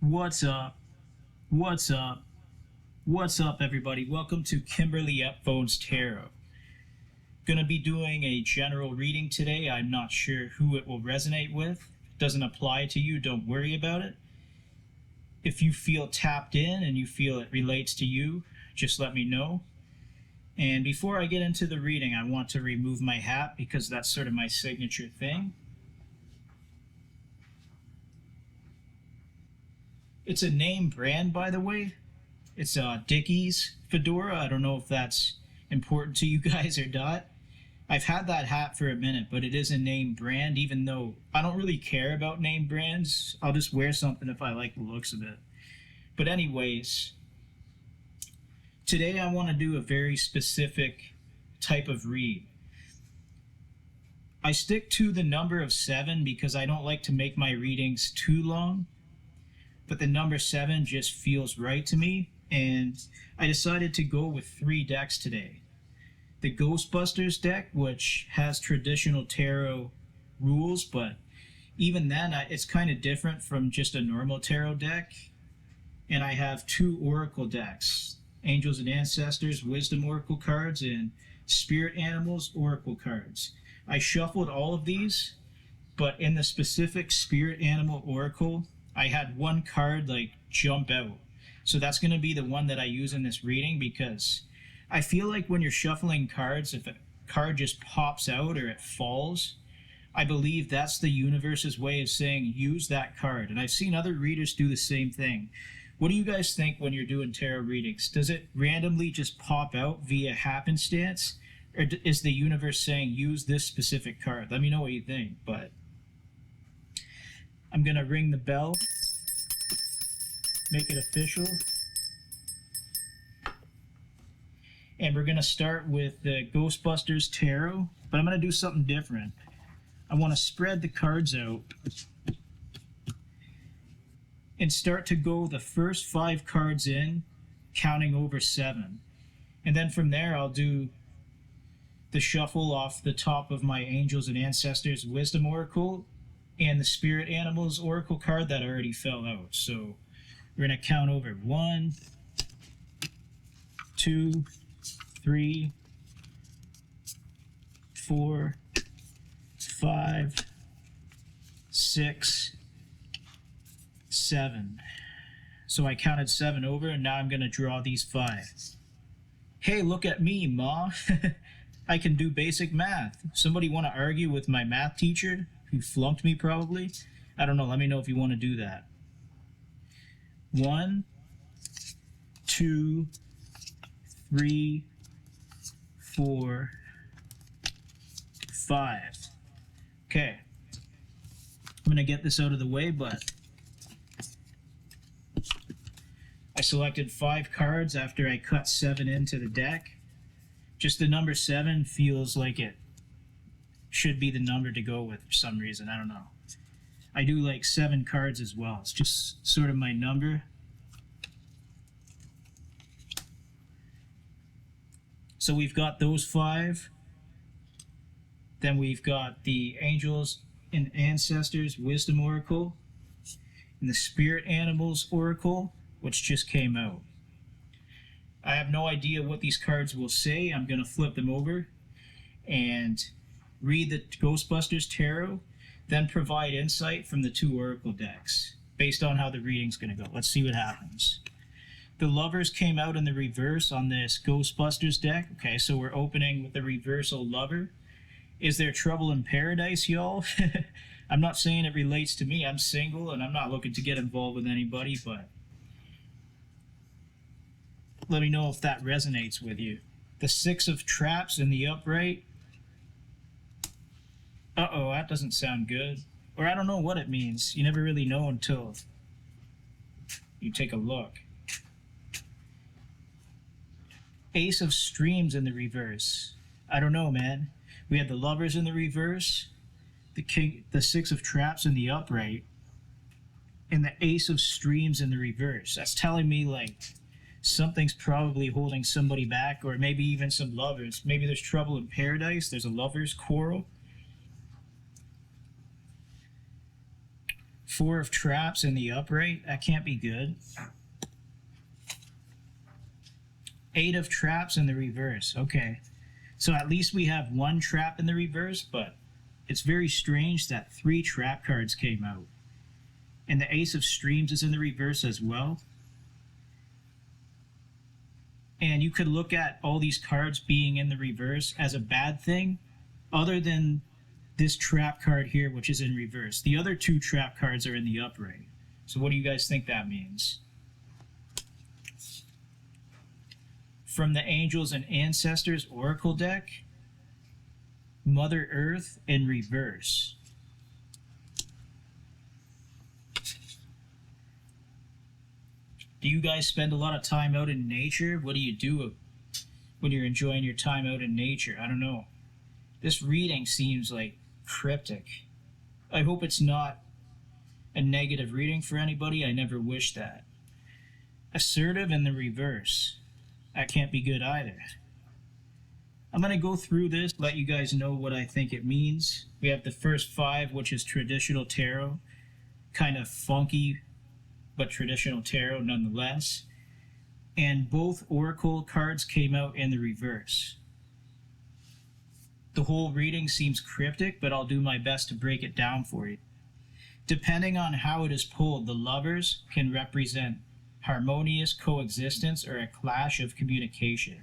What's up? What's up? What's up, everybody? Welcome to Kimberly Epp Phone's Tarot. Gonna be doing a general reading today. I'm not sure who it will resonate with. Doesn't apply to you, don't worry about it. If you feel tapped in and you feel it relates to you, just let me know. And before I get into the reading, I want to remove my hat because that's sort of my signature thing. It's a name brand, by the way. It's a Dickies fedora. I don't know if that's important to you guys or not. I've had that hat for a minute, but it is a name brand, even though I don't really care about name brands. I'll just wear something if I like the looks of it. But anyways, today I want to do a very specific type of read. I stick to the number of 7 because I don't like to make my readings too long. But the number 7 just feels right to me, and I decided to go with 3 decks today. The Ghostbusters deck, which has traditional tarot rules, but even then it's kind of different from just a normal tarot deck. And I have 2 Oracle decks, Angels and Ancestors Wisdom Oracle cards and Spirit Animals Oracle cards. I shuffled all of these, but in the specific Spirit Animal Oracle, I had one card jump out. So that's going to be the one that I use in this reading, because I feel like when you're shuffling cards, if a card just pops out or it falls, I believe that's the universe's way of saying use that card. And I've seen other readers do the same thing. What do you guys think when you're doing tarot readings? Does it randomly just pop out via happenstance? Or is the universe saying use this specific card? Let me know what you think. But I'm going to ring the bell, make it official. And we're going to start with the Ghostbusters Tarot, but I'm going to do something different. I want to spread the cards out and start to go the first 5 cards in, counting over 7. And then from there, I'll do the shuffle off the top of my Angels and Ancestors Wisdom Oracle and the Spirit Animals Oracle card that already fell out. So we're going to count over 1, 2, 3, 4, 5, 6, 7. So I counted 7 over, and now I'm going to draw these 5. Hey, look at me, Ma. I can do basic math. Somebody want to argue with my math teacher, who flunked me probably? I don't know. Let me know if you want to do that. 1, 2, 3, 4, 5. Okay. I'm going to get this out of the way, but I selected 5 cards after I cut 7 into the deck. Just the number 7 feels like it should be the number to go with for some reason. I don't know. I do like 7 cards as well. It's just sort of my number. So we've got those 5. Then we've got the Angels and Ancestors Wisdom Oracle and the Spirit Animals Oracle, which just came out. I have no idea what these cards will say. I'm going to flip them over and read the Ghostbusters Tarot, then provide insight from the 2 Oracle decks based on how the reading's going to go. Let's see what happens. The Lovers came out in the reverse on this Ghostbusters deck. Okay, so we're opening with the reversal Lover. Is there trouble in paradise, y'all? I'm not saying it relates to me. I'm single and I'm not looking to get involved with anybody, but let me know if that resonates with you. The 6 of Traps in the upright. Uh-oh, that doesn't sound good. Or I don't know what it means. You never really know until you take a look. Ace of Streams in the reverse. I don't know, man. We had the Lovers in the reverse, the 6 of Traps in the upright, and the Ace of Streams in the reverse. That's telling me something's probably holding somebody back, or maybe even some lovers. Maybe there's trouble in paradise. There's a lover's quarrel. 4 of traps in the upright. That can't be good. 8 of traps in the reverse. Okay. So at least we have 1 trap in the reverse, but it's very strange that 3 trap cards came out. And the Ace of Streams is in the reverse as well. And you could look at all these cards being in the reverse as a bad thing, other than this trap card here, which is in reverse. The other 2 trap cards are in the upright. So what do you guys think that means? From the Angels and Ancestors Oracle deck, Mother Earth in reverse. Do you guys spend a lot of time out in nature? What do you do when you're enjoying your time out in nature? I don't know. This reading seems like cryptic. I hope it's not a negative reading for anybody. I never wish that. Assertive in the reverse. That can't be good either. I'm going to go through this, let you guys know what I think it means. We have the first 5, which is traditional tarot. Kind of funky, but traditional tarot nonetheless. And both oracle cards came out in the reverse. The whole reading seems cryptic, but I'll do my best to break it down for you. Depending on how it is pulled, the Lovers can represent harmonious coexistence or a clash of communication.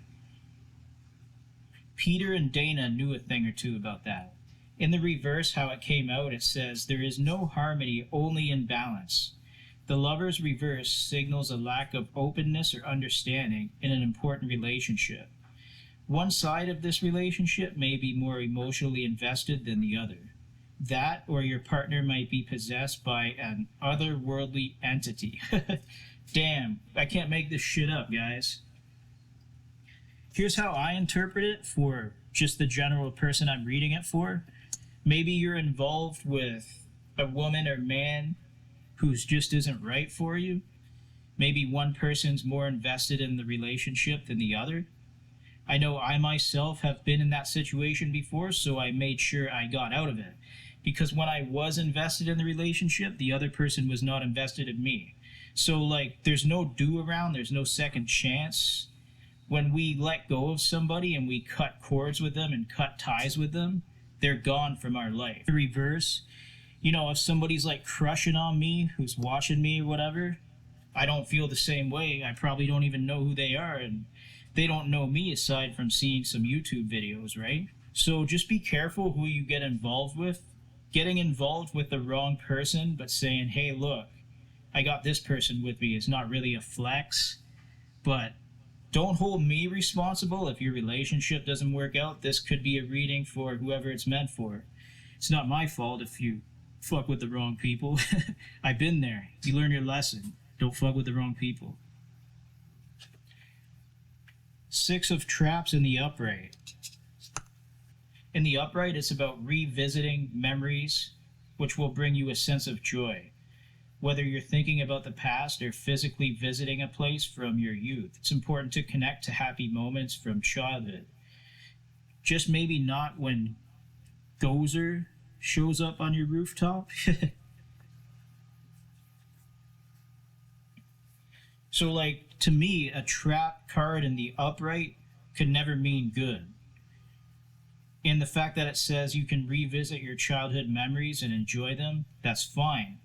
Peter and Dana knew a thing or two about that. In the reverse, how it came out, it says, there is no harmony, only imbalance. The Lover's reverse signals a lack of openness or understanding in an important relationship. One side of this relationship may be more emotionally invested than the other. That or your partner might be possessed by an otherworldly entity. Damn, I can't make this shit up, guys. Here's how I interpret it for just the general person I'm reading it for. Maybe you're involved with a woman or man who's just isn't right for you. Maybe one person's more invested in the relationship than the other. I know I myself have been in that situation before, so I made sure I got out of it. Because when I was invested in the relationship, the other person was not invested in me. So, like, there's no do around, there's no second chance. When we let go of somebody and we cut cords with them and cut ties with them, they're gone from our life. The reverse, you know, if somebody's like crushing on me, who's watching me or whatever, I don't feel the same way. I probably don't even know who they are, and they don't know me aside from seeing some YouTube videos, right? So just be careful who you get involved with. Getting involved with the wrong person, but saying, hey, look, I got this person with me is not really a flex, but don't hold me responsible if your relationship doesn't work out. This could be a reading for whoever it's meant for. It's not my fault if you fuck with the wrong people. I've been there. You learn your lesson. Don't fuck with the wrong people. 6 of traps in the upright. In the upright, it's about revisiting memories, which will bring you a sense of joy. Whether you're thinking about the past or physically visiting a place from your youth, it's important to connect to happy moments from childhood. Just maybe not when Gozer shows up on your rooftop. So, like, to me, a trap card in the upright could never mean good. And the fact that it says you can revisit your childhood memories and enjoy them, that's fine.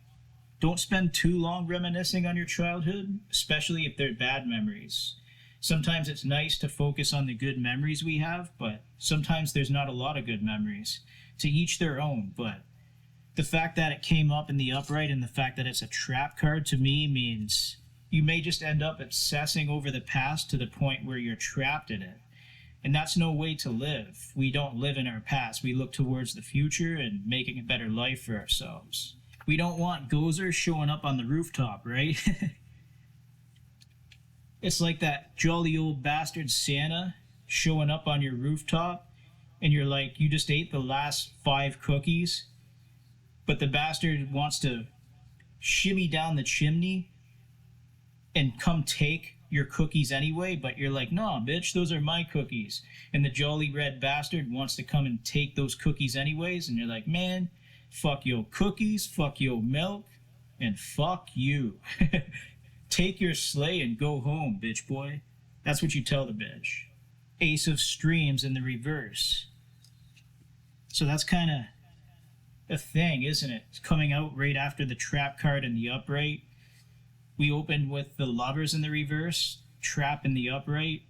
Don't spend too long reminiscing on your childhood, especially if they're bad memories. Sometimes it's nice to focus on the good memories we have, but sometimes there's not a lot of good memories. To each their own, but the fact that it came up in the upright and the fact that it's a trap card to me means you may just end up obsessing over the past to the point where you're trapped in it. And that's no way to live. We don't live in our past. We look towards the future and making a better life for ourselves. We don't want Gozer showing up on the rooftop, right? It's like that jolly old bastard Santa showing up on your rooftop, and you're like, you just ate the last 5 cookies, but the bastard wants to shimmy down the chimney and come take your cookies anyway, but you're like, nah, bitch, those are my cookies. And the jolly red bastard wants to come and take those cookies anyways, and you're like, man, fuck your cookies, fuck your milk, and fuck you. Take your sleigh and go home, bitch boy. That's what you tell the bitch. Ace of Streams in the reverse. So that's kind of a thing, isn't it? It's coming out right after the trap card in the upright. We opened with the Lovers in the reverse, trap in the upright,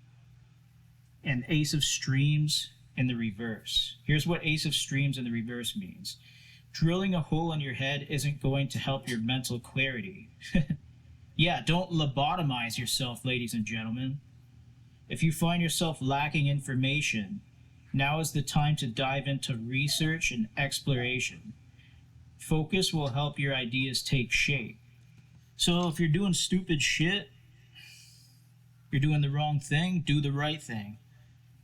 and Ace of Streams in the reverse. Here's what Ace of Streams in the reverse means. Drilling a hole in your head isn't going to help your mental clarity. Yeah, don't lobotomize yourself, ladies and gentlemen. If you find yourself lacking information, now is the time to dive into research and exploration. Focus will help your ideas take shape. So if you're doing stupid shit, you're doing the wrong thing, do the right thing.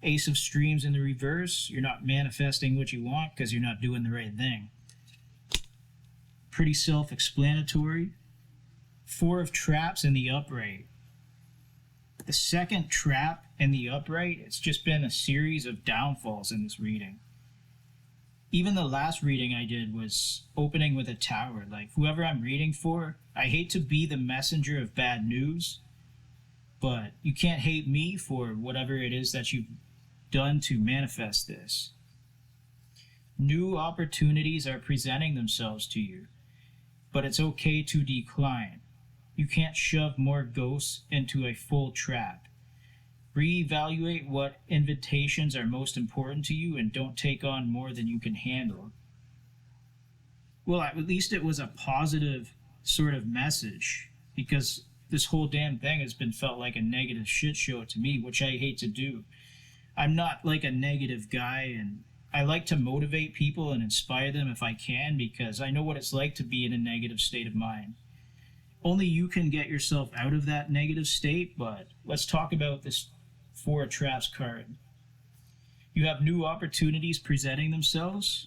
Ace of Streams in the reverse, you're not manifesting what you want because you're not doing the right thing. Pretty self-explanatory. Four of Traps in the upright. The second trap in the upright, it's just been a series of downfalls in this reading. Even the last reading I did was opening with a tower. Like, whoever I'm reading for, I hate to be the messenger of bad news, but you can't hate me for whatever it is that you've done to manifest this. New opportunities are presenting themselves to you, but it's okay to decline. You can't shove more ghosts into a full trap. Reevaluate what invitations are most important to you and don't take on more than you can handle. Well, at least it was a positive sort of message, because this whole damn thing has been felt like a negative shit show to me, which I hate to do. I'm not like a negative guy, and I like to motivate people and inspire them if I can, because I know what it's like to be in a negative state of mind. Only you can get yourself out of that negative state, but let's talk about this Four of Traps card. You have new opportunities presenting themselves.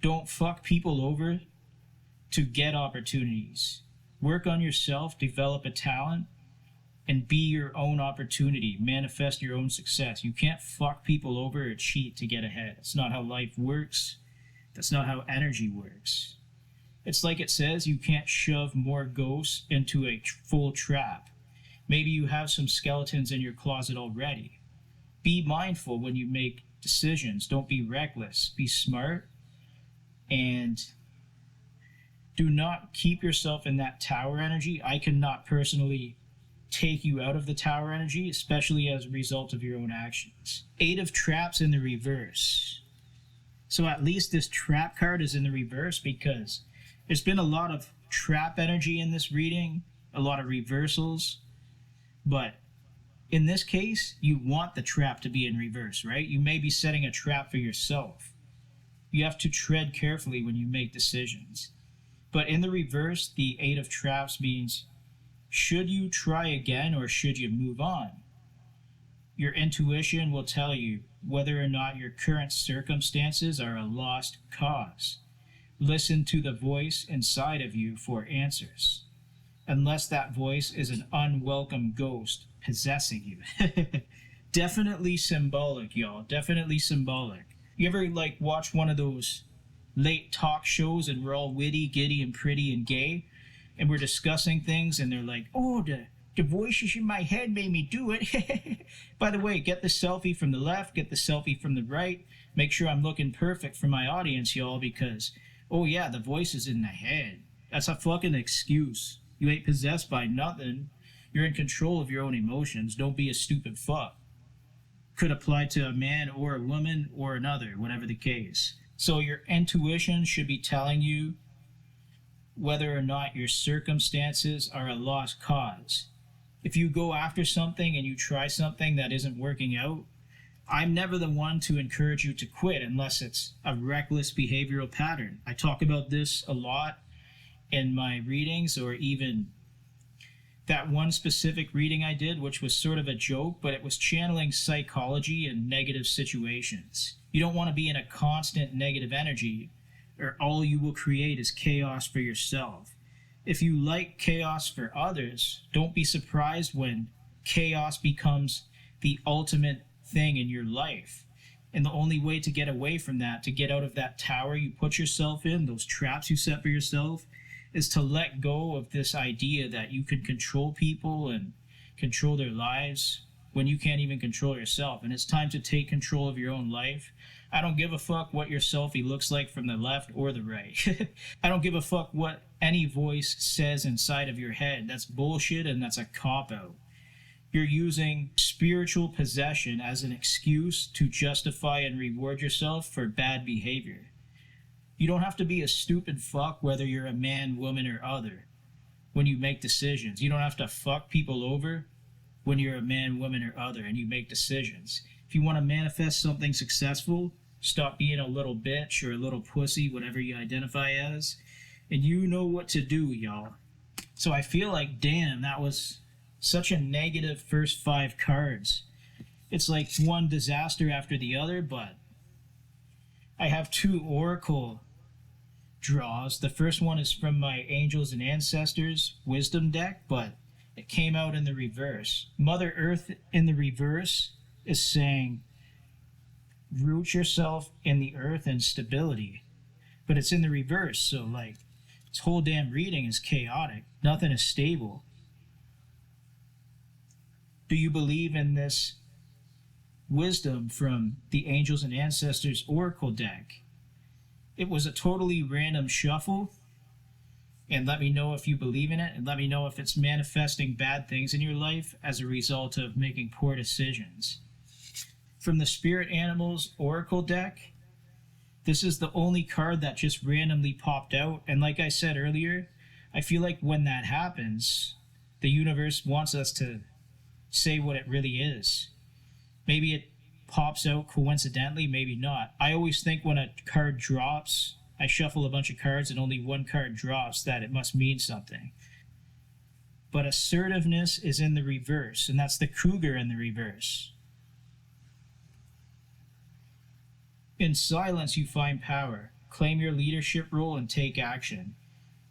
Don't fuck people over to get opportunities. Work on yourself, develop a talent, and be your own opportunity. Manifest your own success. You can't fuck people over or cheat to get ahead. It's not how life works. That's not how energy works. It's like it says, you can't shove more ghosts into a full trap. Maybe you have some skeletons in your closet already. Be mindful when you make decisions. Don't be reckless. Be smart. And do not keep yourself in that tower energy. I cannot personally take you out of the tower energy, especially as a result of your own actions. Eight of Traps in the reverse. So at least this trap card is in the reverse, because there's been a lot of trap energy in this reading, a lot of reversals, but in this case, you want the trap to be in reverse, right? You may be setting a trap for yourself. You have to tread carefully when you make decisions. But in the reverse, the Eight of Traps means, should you try again or should you move on? Your intuition will tell you whether or not your current circumstances are a lost cause. Listen to the voice inside of you for answers, unless that voice is an unwelcome ghost possessing you. Definitely symbolic, y'all. Definitely symbolic. You ever watch one of those late talk shows and we're all witty, giddy, and pretty and gay, and we're discussing things and they're like, oh, the voices in my head made me do it. By the way, get the selfie from the left, get the selfie from the right. Make sure I'm looking perfect for my audience, y'all, because oh yeah, the voice is in the head. That's a fucking excuse. You ain't possessed by nothing. You're in control of your own emotions. Don't be a stupid fuck. Could apply to a man or a woman or another, whatever the case. So your intuition should be telling you whether or not your circumstances are a lost cause. If you go after something and you try something that isn't working out, I'm never the one to encourage you to quit unless it's a reckless behavioral pattern. I talk about this a lot in my readings, or even that one specific reading I did, which was sort of a joke, but it was channeling psychology in negative situations. You don't want to be in a constant negative energy, or all you will create is chaos for yourself. If you like chaos for others, don't be surprised when chaos becomes the ultimate thing in your life. And the only way to get away from that, to get out of that tower you put yourself in, those traps you set for yourself, is to let go of this idea that you can control people and control their lives when you can't even control yourself. And it's time to take control of your own life. I don't give a fuck what your selfie looks like from the left or the right. I don't give a fuck what any voice says inside of your head. That's bullshit, and that's a cop-out. You're using spiritual possession as an excuse to justify and reward yourself for bad behavior. You don't have to be a stupid fuck whether you're a man, woman, or other when you make decisions. You don't have to fuck people over when you're a man, woman, or other and you make decisions. If you want to manifest something successful, stop being a little bitch or a little pussy, whatever you identify as, and you know what to do, y'all. So I feel like, damn, that was such a negative first 5 cards. It's like one disaster after the other, but I have 2 oracle draws. The first one is from my Angels and Ancestors Wisdom deck, but it came out in the reverse. Mother Earth in the reverse is saying, root yourself in the earth and stability. But it's in the reverse, so like, this whole damn reading is chaotic. Nothing is stable. Do you believe in this wisdom from the Angels and Ancestors Oracle deck? It was a totally random shuffle, and let me know if you believe in it, and let me know if it's manifesting bad things in your life as a result of making poor decisions. From the Spirit Animals Oracle deck, this is the only card that just randomly popped out, and like I said earlier, I feel like when that happens, the universe wants us to say what it really is. Maybe it pops out coincidentally, maybe not. I always think when a card drops, I shuffle a bunch of cards and only one card drops, that it must mean something. But assertiveness is in the reverse, and that's the cougar in the reverse. In silence, you find power. Claim your leadership role and take action.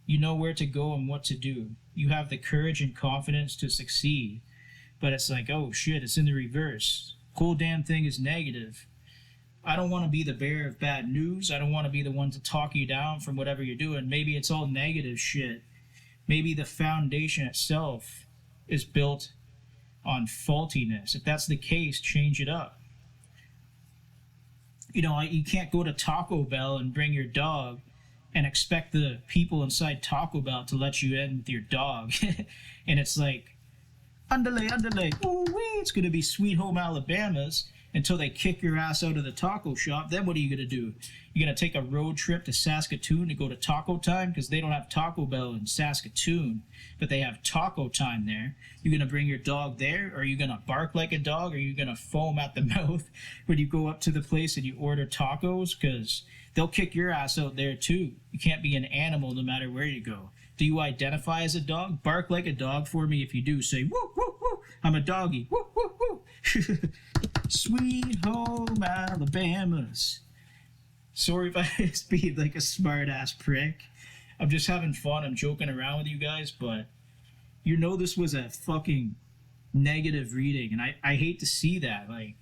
You know where to go and what to do. You have the courage and confidence to succeed. But it's like, oh shit, it's in the reverse. Whole damn thing is negative. I don't want to be the bearer of bad news. I don't want to be the one to talk you down from whatever you're doing. Maybe it's all negative shit. Maybe the foundation itself is built on faultiness. If that's the case, change it up. You know, you can't go to Taco Bell and bring your dog and expect the people inside Taco Bell to let you in with your dog. And it's like, underlay, ooh-wee, it's going to be Sweet Home Alabama's until they kick your ass out of the taco shop. Then what are you going to do? You're going to take a road trip to Saskatoon to go to Taco Time because they don't have Taco Bell in Saskatoon, but they have Taco Time there. You're going to bring your dog there, or are you going to bark like a dog, or are you going to foam at the mouth when you go up to the place and you order tacos? Because they'll kick your ass out there too. You can't be an animal no matter where you go. Do you identify as a dog? Bark like a dog for me if you do. Say, woo, woo, woo, I'm a doggy. Woo, woo, woo. Sweet Home Alabama's. Sorry if I speak like a smart-ass prick. I'm just having fun. I'm joking around with you guys, but you know this was a fucking negative reading, and I hate to see that. Like,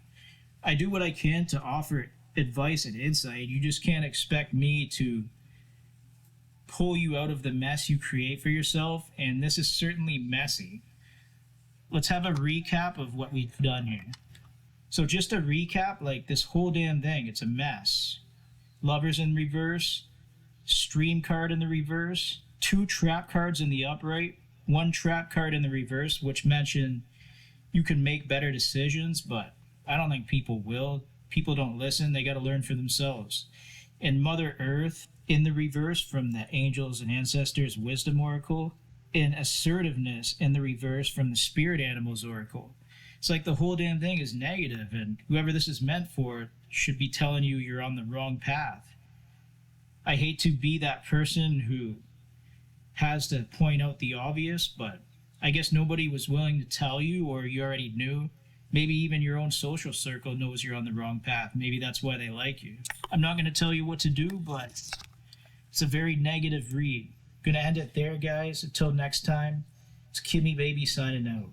I do what I can to offer advice and insight. You just can't expect me to pull you out of the mess you create for yourself, and this is certainly messy. Let's have a recap of what we've done here. So just a recap, like this whole damn thing, it's a mess. Lovers in reverse, stream card in the reverse, 2 trap cards in the upright, 1 trap card in the reverse, which mention you can make better decisions, but I don't think people will. People don't listen, they gotta learn for themselves. And Mother Earth in the reverse from the Angels and Ancestors Wisdom Oracle, and assertiveness in the reverse from the Spirit Animals Oracle. It's like the whole damn thing is negative, and whoever this is meant for should be telling you you're on the wrong path. I hate to be that person who has to point out the obvious, but I guess nobody was willing to tell you, or you already knew. Maybe even your own social circle knows you're on the wrong path. Maybe that's why they like you. I'm not going to tell you what to do, but it's a very negative read. Gonna end it there, guys. Until next time, it's Kimmy Baby signing out.